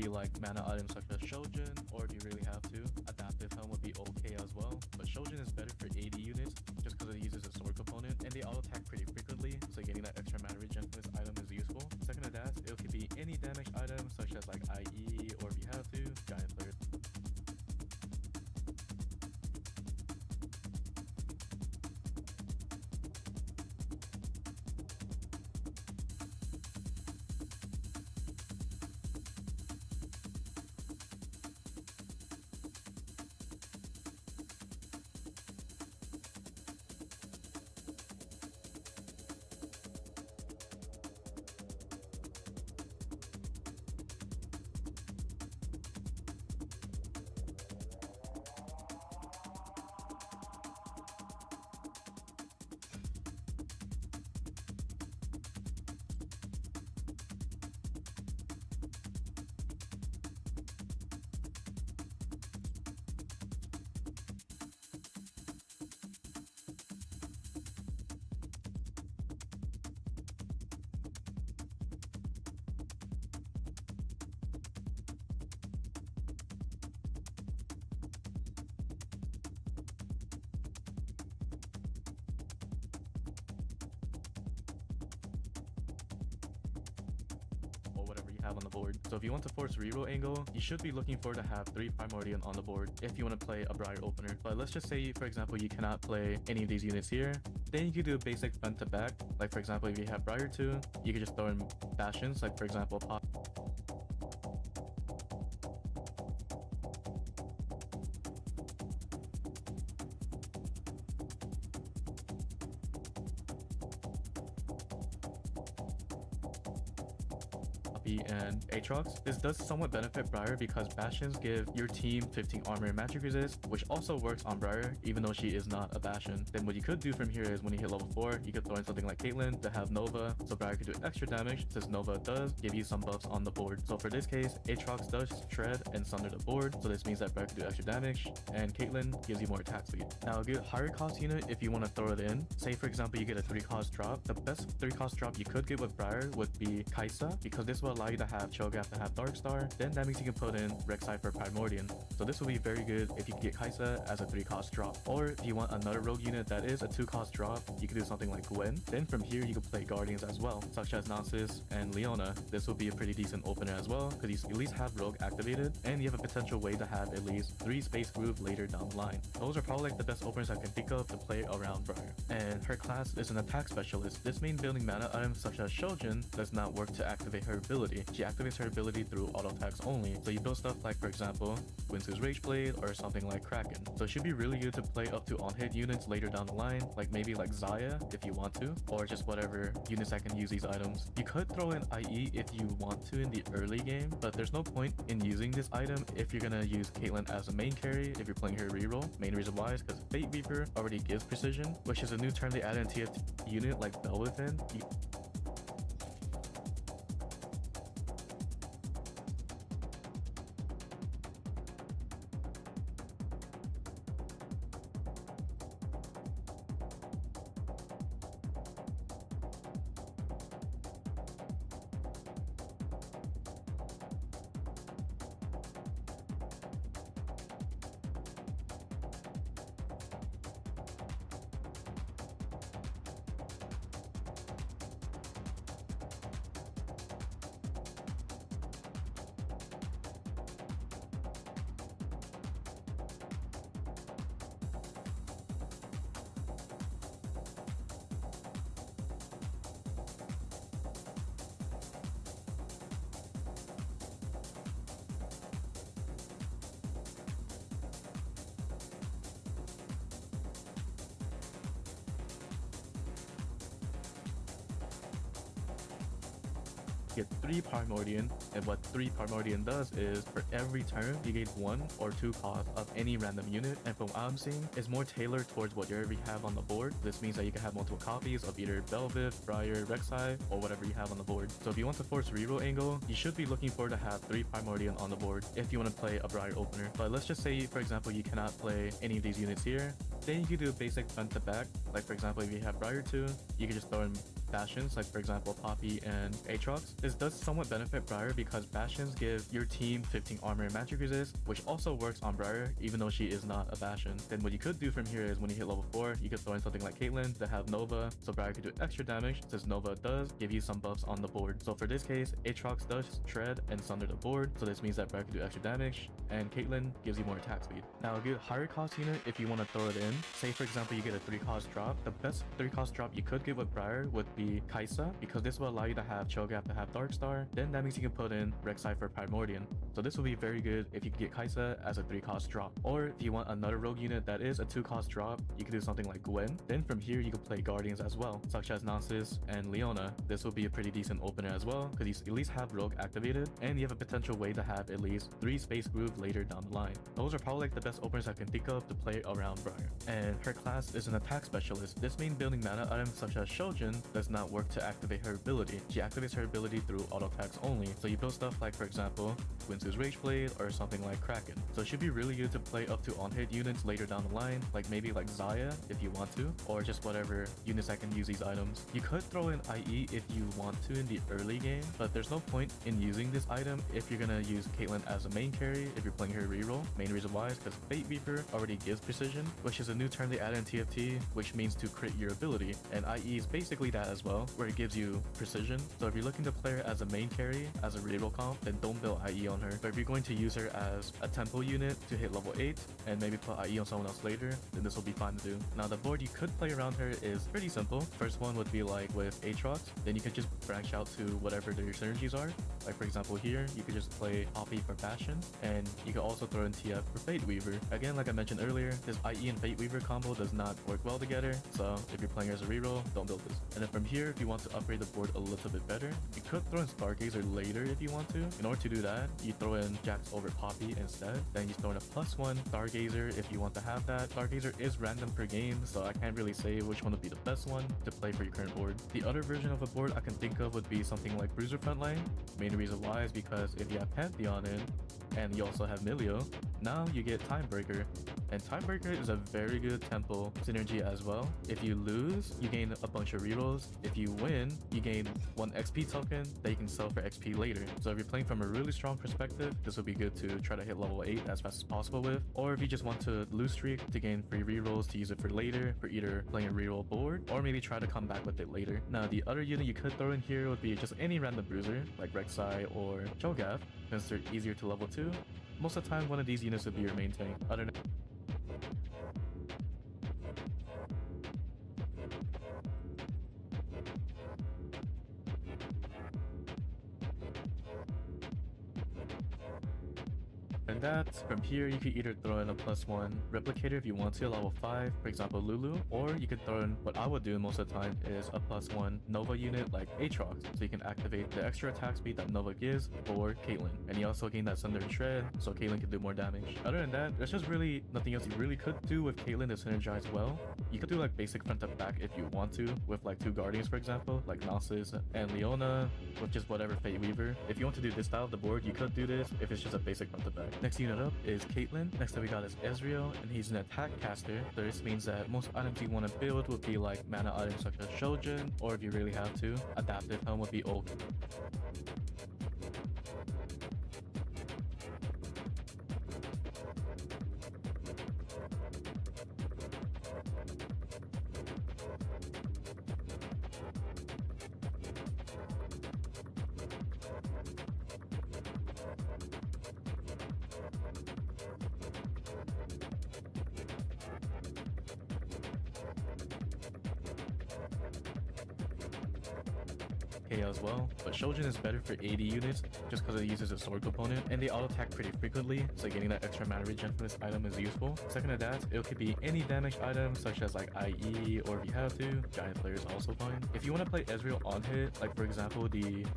be like mana items such as Shojin, or if you really have to, Adaptive Helm would be okay as well. But Shojin is better for AD units just because it uses a sword component, and they auto attack pretty frequently, so getting that extra mana regen from this item is useful. Second to that, it could be any damage item such as like IE, or if you have to, Giant Player. Or whatever you have on the board. So if you want to force reroll angle, you should be looking for to have 3 Primordial on the board if you want to play a Briar opener. But let's just say, for example, you cannot play any of these units here. Then you could do a basic front to back. Like for example, if you have Briar 2, you could just throw in Bastions, like for example, Pop. And Aatrox. This does somewhat benefit Briar because Bastions give your team 15 armor and magic resist, which also works on Briar even though she is not a Bastion. Then what you could do from here is when you hit level 4, you could throw in something like Caitlyn to have Nova, so Briar could do extra damage since Nova does give you some buffs on the board. So for this case, Aatrox does shred and sunder the board, so this means that Briar can do extra damage, and Caitlyn gives you more attack speed. Now a good higher cost unit if you want to throw it in, say for example you get a 3 cost drop, the best 3 cost drop you could get with Briar would be Kai'Sa, because this will allow you to have Cho'Gath to have Darkstar, then that means you can put in Rek'Sai for Primordial. So this will be very good if you can get Kai'Sa as a 3 cost drop. Or if you want another rogue unit that is a 2 cost drop, you can do something like Gwen. Then from here you can play Guardians as well, such as Nasus and Leona. This will be a pretty decent opener as well, because you at least have Rogue activated, and you have a potential way to have at least 3 Space Groove later down the line. Those are probably like the best openers I can think of to play around Briar. And her class is an attack specialist. This means building mana items such as Shojin does not work to activate her ability. She activates her ability through auto attacks only. So you build stuff like, for example, Winsu's Rage Blade or something like Kraken. So it should be really good to play up to on-hit units later down the line, like maybe like Xayah if you want to, or just whatever units that can use these items. You could throw in IE if you want to in the early game, but there's no point in using this item if you're gonna use Caitlyn as a main carry if you're playing her reroll. Main reason why is because Fate Reaper already gives precision, which is a new term they added in TFT unit like Belwithin. Get 3 Primordial, and what 3 Primordial does is for every turn you gain 1 or 2 cost of any random unit, and from what I'm seeing it's more tailored towards what you already have on the board. This means that you can have multiple copies of either Bel'Veth, Briar, Rek'Sai, or whatever you have on the board. So if you want to force reroll angle, you should be looking for to have 3 Primordial on the board if you want to play a Briar opener. But let's just say for example you cannot play any of these units here, then you can do a basic front to back. Like for example if you have Briar 2, you can just throw in Bastions, like for example Poppy and Aatrox. This does somewhat benefit Briar because Bastions give your team 15 armor and magic resist, which also works on Briar even though she is not a Bastion. Then what you could do from here is when you hit level 4, you could throw in something like Caitlyn to have Nova, so Briar could do extra damage since Nova does give you some buffs on the board. So for this case, Aatrox does shred and sunder the board, so this means that Briar can do extra damage, and Caitlyn gives you more attack speed. Now a good higher cost unit, if you want to throw it in, say for example you get a 3 cost drop, the best 3 cost drop you could get with Briar would be Kai'Sa, because this will allow you to have Cho'Gath to have Darkstar, then that means you can put in Rek'Sai for Primordian. So this will be very good if you can get Kai'Sa as a 3 cost drop. Or if you want another rogue unit that is a 2 cost drop, you can do something like Gwen. Then from here you can play Guardians as well, such as Nasus and Leona. This will be a pretty decent opener as well, because you at least have rogue activated, and you have a potential way to have at least 3 Space Groove later down the line. Those are probably like the best openers I can think of to play around Briar. And her class is an attack specialist. This means building mana items such as Shojin does not work to activate her ability. She activates her ability through auto attacks only. So you build stuff like, for example, Winsu's Rage Blade or something like Kraken. So it should be really good to play up to on-hit units later down the line, like maybe like Xayah if you want to, or just whatever units that can use these items. You could throw in IE if you want to in the early game, but there's no point in using this item if you're gonna use Caitlyn as a main carry if you're playing her reroll. Main reason why is because Fate Weaver already gives precision, which is a new term they added in TFT, which means to crit your ability, and IE is basically that as well, where it gives you precision. So if you're looking to play her as a main carry, as a reroll comp, then don't build IE on her. But if you're going to use her as a tempo unit to hit level 8 and maybe put IE on someone else later, then this will be fine to do. Now the board you could play around her is pretty simple. First one would be like with Aatrox, then you could just branch out to whatever their synergies are. Like for example here, you could just play Poppy for Bastion, and you could also throw in TF for Fate Weaver. Again, like I mentioned earlier, this IE and Fate Weaver combo does not work well together, so if you're playing as a reroll, don't build this. And then from here, if you want to upgrade the board a little bit better, you could throw in Stargazer later if you want to. In order to do that, you throw in Jax over Poppy instead, then you throw in a +1 Stargazer if you want to have that. Stargazer is random per game, so I can't really say which one would be the best one to play for your current board. The other version of a board I can think of would be something like Bruiser Frontline. Main reason why is because if you have Pantheon in, and you also have Milio, now you get Timebreaker. And Timebreaker is a very good tempo synergy as well. If you lose, you gain a bunch of rerolls. If you win, you gain 1 XP token that you can sell for XP later. So if you're playing from a really strong perspective, this would be good to try to hit level 8 as fast as possible with. Or if you just want to lose streak to gain free rerolls to use it for later, for either playing a reroll board, or maybe try to come back with it later. Now the other unit you could throw in here would be just any random bruiser, like Rek'Sai or Cho'Gath, since they're easier to level 2. Most of the time, one of these units would be your main tank. Other than And that, from here, you could either throw in a +1 replicator if you want to, level 5, for example Lulu, or you could throw in, what I would do most of the time, is a +1 Nova unit like Aatrox, so you can activate the extra attack speed that Nova gives for Caitlyn. And you also gain that Sunder and Shred, so Caitlyn can do more damage. Other than that, there's just really nothing else you really could do with Caitlyn to synergize well. You could do like basic front to back if you want to, with like 2 Guardians for example, like Nasus and Leona, with just whatever Fate Weaver. If you want to do this style of the board, you could do this if it's just a basic front to back. Next unit up is Caitlyn. Next up we got is Ezreal, and he's an attack caster. So this means that most items you want to build would be like mana items such as Shojin, or if you really have to, adaptive helm would be Ult. As well, but Shojin is better for 80 units just because it uses a sword component, and they auto attack pretty frequently, so getting that extra mana regen from this item is useful. Second to that, it could be any damage item such as like IE, or if you have to, Giant Slayer is also fine. If you want to play Ezreal on hit, like for example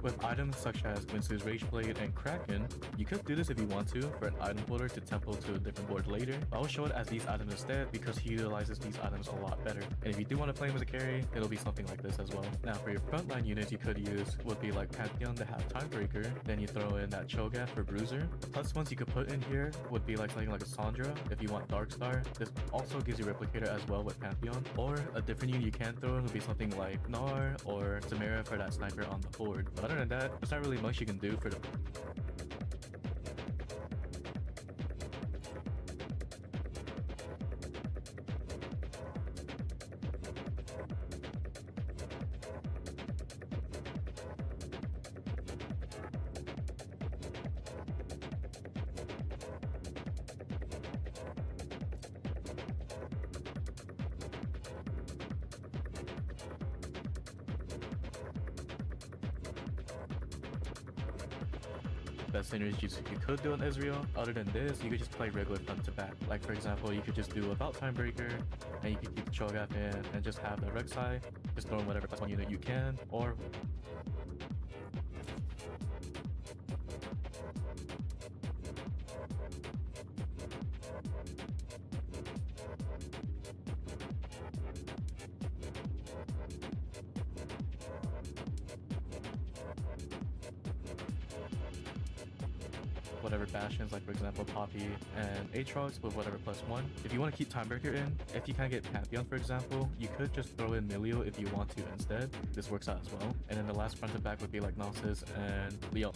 with items such as Winsu's Rage Blade and Kraken, you could do this if you want to for an item holder to tempo to a different board later. I'll show it as these items instead because he utilizes these items a lot better. And if you do want to play him as a carry, it'll be something like this as well. Now for your frontline units, you could use would be like Pantheon to have Timebreaker, then you throw in that Cho'Gath for Bruiser. The plus ones you could put in here would be like something like a Sandra if you want Darkstar. This also gives you Replicator as well with Pantheon. Or a different unit you can throw in would be something like Gnar or Samara for that sniper on the board. But other than that, there's not really much you can do for the best synergies you could do on Ezreal. Other than this, you could just play regular front to back. Like for example, you could just do About Timebreaker, and you could keep the Cho'Gath in and just have the Rek'Sai, just throw in whatever plus one unit you can, or whatever Bastions, like for example Poppy and Aatrox with whatever plus one. If you want to keep Timebreaker in, if you can't get Pantheon for example, you could just throw in Milio if you want to instead. This works out as well. And then the last front and back would be like Gnosis and Leo.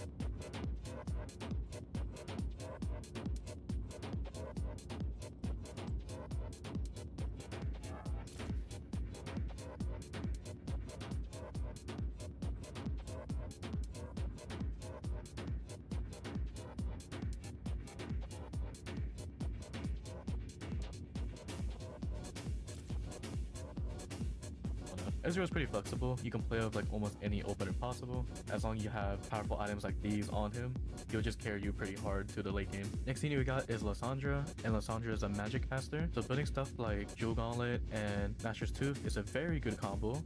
Ezreal is pretty flexible. You can play with like almost any opener possible. As long as you have powerful items like these on him, he'll just carry you pretty hard to the late game. Next thing we got is Lysandra, and Lysandra is a magic caster. So building stuff like Jewel Gauntlet and Nashor's Tooth is a very good combo.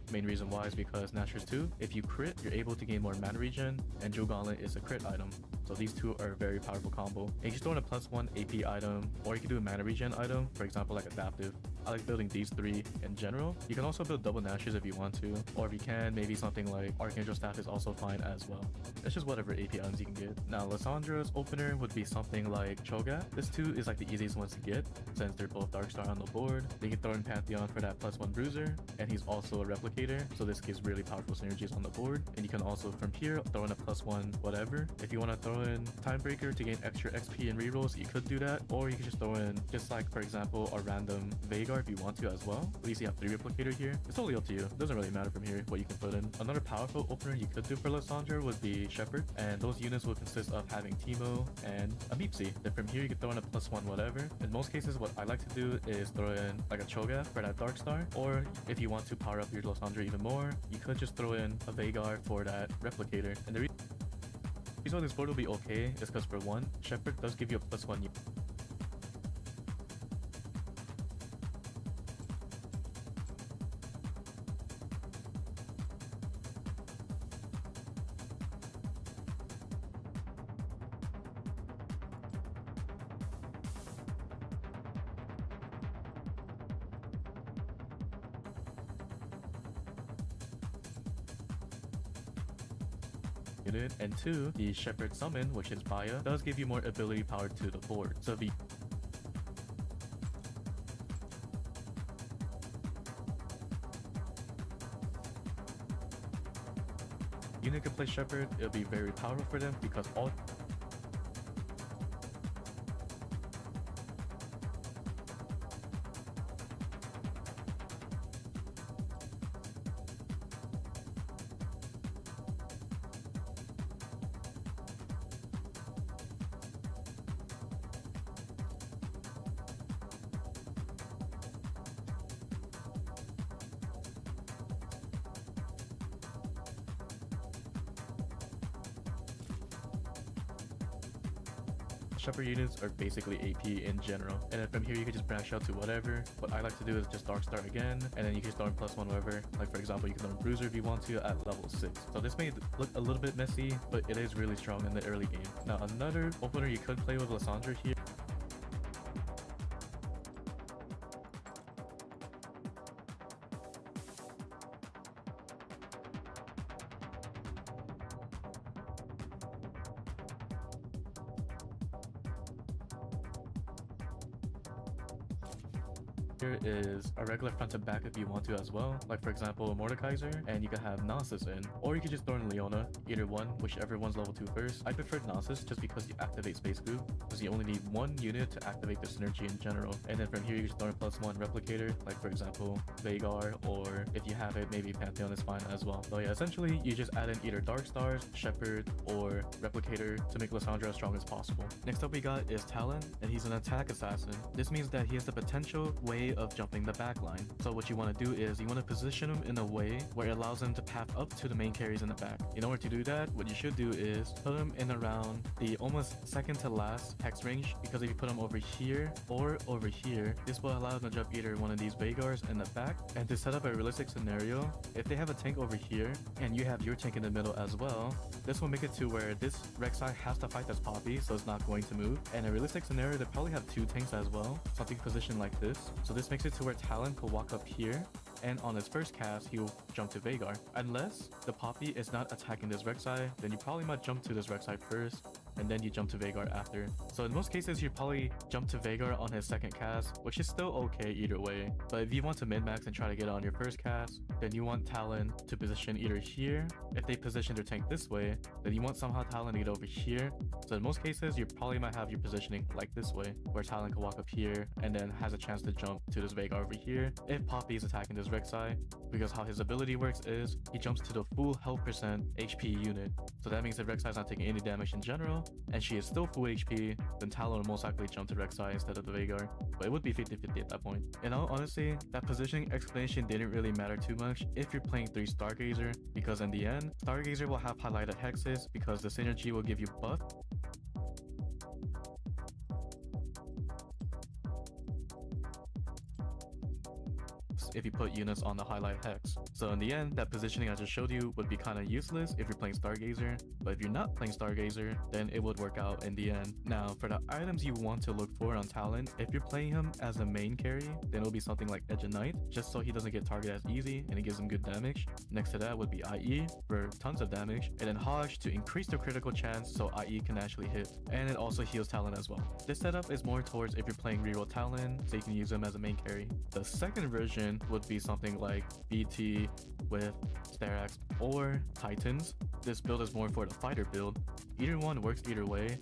Main reason why is because Nashor's 2, if you crit, you're able to gain more mana regen, and Jewel Gauntlet is a crit item. So these two are a very powerful combo. And you can throw in a +1 AP item, or you can do a mana regen item, for example like Adaptive. I like building these three in general. You can also build double Nashers if you want to, or if you can, maybe something like Archangel Staff is also fine as well. It's just whatever AP items you can get. Now Lysandra's opener would be something like Cho'Gath. This two is like the easiest ones to get, since they're both Darkstar on the board. They can throw in Pantheon for that +1 bruiser, and he's also a replicator, so this gives really powerful synergies on the board. And you can also from here throw in a +1 whatever. If you want to throw in Timebreaker to gain extra XP and rerolls, you could do that, or you can just throw in just like for example a random Veigar if you want to as well. At least you have 3 replicator here. It's totally up to you. It doesn't really matter from here what you can put in. Another powerful opener you could do for Lysandra would be Shepherd, and those units will consist of having Teemo and a Meepsy. Then from here you can throw in a +1 whatever. In most cases what I like to do is throw in like a Cho'Gath for that Darkstar, or if you want to power up your Lysandra even more, you could just throw in a Veigar for that replicator. And the reason why this board will be okay is because for one, Shepherd does give you a +1. And 2, the Shepherd Summon, which is Baya, does give you more ability power to the board. So if you unit can play Shepherd, it'll be very powerful for them because all Shepherd units are basically AP in general. And then from here you can just branch out to whatever. What I like to do is just Dark Star again, and then you can throw in +1 whatever. Like for example, you can throw in Bruiser if you want to at level 6. So this may look a little bit messy, but it is really strong in the early game. Now another opener you could play with Lysandra here is a regular front to back if you want to as well, like for example Mordekaiser, and you can have Gnosis in, or you can just throw in Leona, either one, whichever one's level 2 first. I prefer Gnosis just because you activate Space Group, because you only need one unit to activate the synergy in general. And then from here you can just throw in +1 replicator, like for example Veigar, or if you have it, maybe Pantheon is fine as well. So yeah, essentially you just add in either Dark Stars, Shepherd, or Replicator to make Lysandra as strong as possible. Next up we got is Talon, and he's an attack assassin. This means that he has the potential way of jumping the back line. So what you want to do is you want to position him in a way where it allows him to path up to the main carries in the back. In order to do that, what you should do is put him in around the almost second to last hex range, because if you put him over here or over here, this will allow him to jump either one of these Veigars in the back. And to set up a realistic scenario, if they have a tank over here and you have your tank in the middle as well, this will make it to where this Rek'Sai has to fight this Poppy, so it's not going to move. And in a realistic scenario, they probably have 2 tanks as well, something positioned like this. So this makes it to where Talon could walk up here, and on his first cast, he'll jump to Veigar. Unless the Poppy is not attacking this Rek'Sai, then you probably might jump to this Rek'Sai first, and then you jump to Veigar after. So in most cases, you probably jump to Veigar on his second cast, which is still okay either way. But if you want to min-max and try to get on your first cast, then you want Talon to position either here. If they position their tank this way, then you want somehow Talon to get over here. So in most cases, you probably might have your positioning like this way, where Talon can walk up here and then has a chance to jump to this Veigar over here if Poppy is attacking this Rek'Sai, because how his ability works is he jumps to the full health percent HP unit. So that means that Rek'Sai is not taking any damage in general, and she is still full HP, then Talon will most likely jump to Rek'Sai instead of the Veigar. But it would be 50-50 at that point. In all honesty, that positioning explanation didn't really matter too much if you're playing 3 Stargazer, because in the end, Stargazer will have highlighted hexes because the synergy will give you buff. If you put units on the highlight hex. So in the end, that positioning I just showed you would be kind of useless if you're playing Stargazer, but if you're not playing Stargazer, then it would work out in the end. Now, for the items you want to look for on Talon, if you're playing him as a main carry, then it'll be something like Edge of Night, just so he doesn't get targeted as easy and it gives him good damage. Next to that would be IE for tons of damage, and then Hodge to increase the critical chance so IE can actually hit, and it also heals Talon as well. This setup is more towards if you're playing reroll Talon, so you can use him as a main carry. The second version would be something like BT with Sterax or Titans. This build is more for the fighter build. Either one works either way.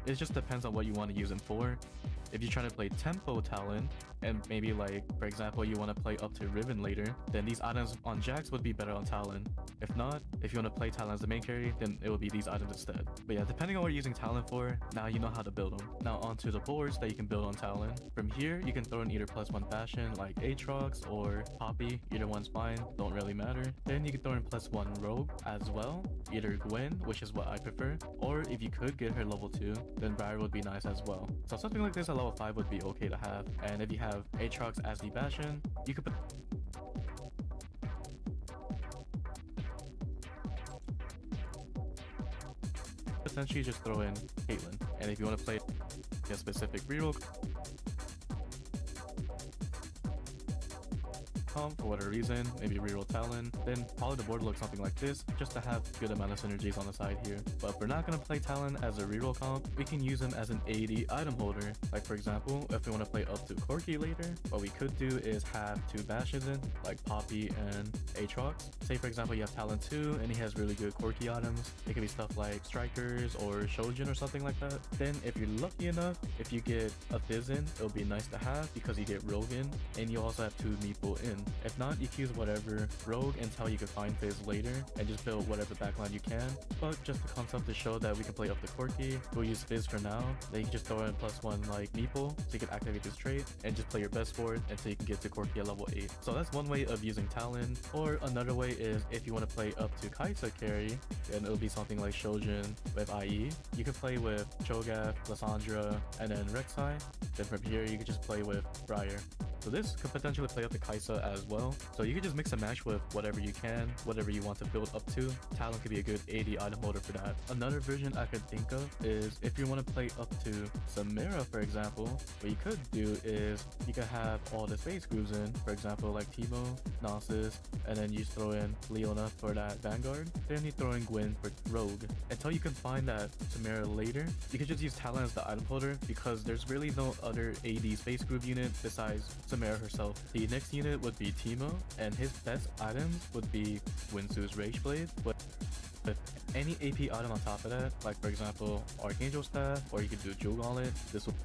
It just depends on what you want to use him for. If you're trying to play tempo Talon, and maybe like, for example, you want to play up to Riven later, then these items on Jax would be better on Talon. If not, if you want to play Talon as the main carry, then it would be these items instead. But yeah, depending on what you're using Talon for, now you know how to build them. Now onto the boards that you can build on Talon. From here, you can throw in either +1 Bastion like Aatrox or Poppy, either one's fine, don't really matter. Then you can throw in +1 Rogue as well, either Gwen, which is what I prefer, or if you could get her level 2, then Briar would be nice as well. So something like this at level 5 would be okay to have, and if you have Aatrox as the Bastion, you could put essentially just throw in Caitlyn, and if you want to play a specific reroll comp for whatever reason, maybe reroll Talon, then probably the board looks something like this, just to have good amount of synergies on the side here. But if we're not going to play Talon as a reroll comp, we can use him as an AD item holder. Like for example, if we want to play up to Corki later, what we could do is have two Bastions in, like Poppy and Aatrox. Say for example you have Talon 2 and he has really good Corki items. It could be stuff like Strikers or Shojin or something like that. Then if you're lucky enough, if you get a Fizz in, it'll be nice to have because you get Rogue in, and you also have two Meeple in. If not, you can use whatever Rogue until you can find Fizz later and just build whatever backline you can. But just the concept to show that we can play up to Corki, we'll use Fizz for now. Then you can just throw in +1 like Meeple so you can activate this trait and just play your best for it until you can get to Corki at level 8. So that's one way of using Talon. Or another way is if you want to play up to Kai'Sa carry, then it'll be something like Shojin with IE. You can play with Cho'Gath, Lysandra, and then Rek'Sai. Then from here you can just play with Briar. So this could potentially play up to Kai'Sa as well. So you can just mix and match with whatever you can, whatever you want to build up to. Talon could be a good AD item holder for that. Another version I could think of is if you want to play up to Samira, for example, what you could do is you could have all the space grooves in, for example, like Teemo, Nasus, and then you just throw in Leona for that Vanguard. Then you throw in Gwen for Rogue. Until you can find that Samira later, you can just use Talon as the item holder because there's really no other AD space groove unit besides Samira herself. The next unit would be Teemo, and his best items would be Winsu's Rage Blade, but with any AP item on top of that, like for example Archangel Staff, or you could do Jewel Gauntlet, this would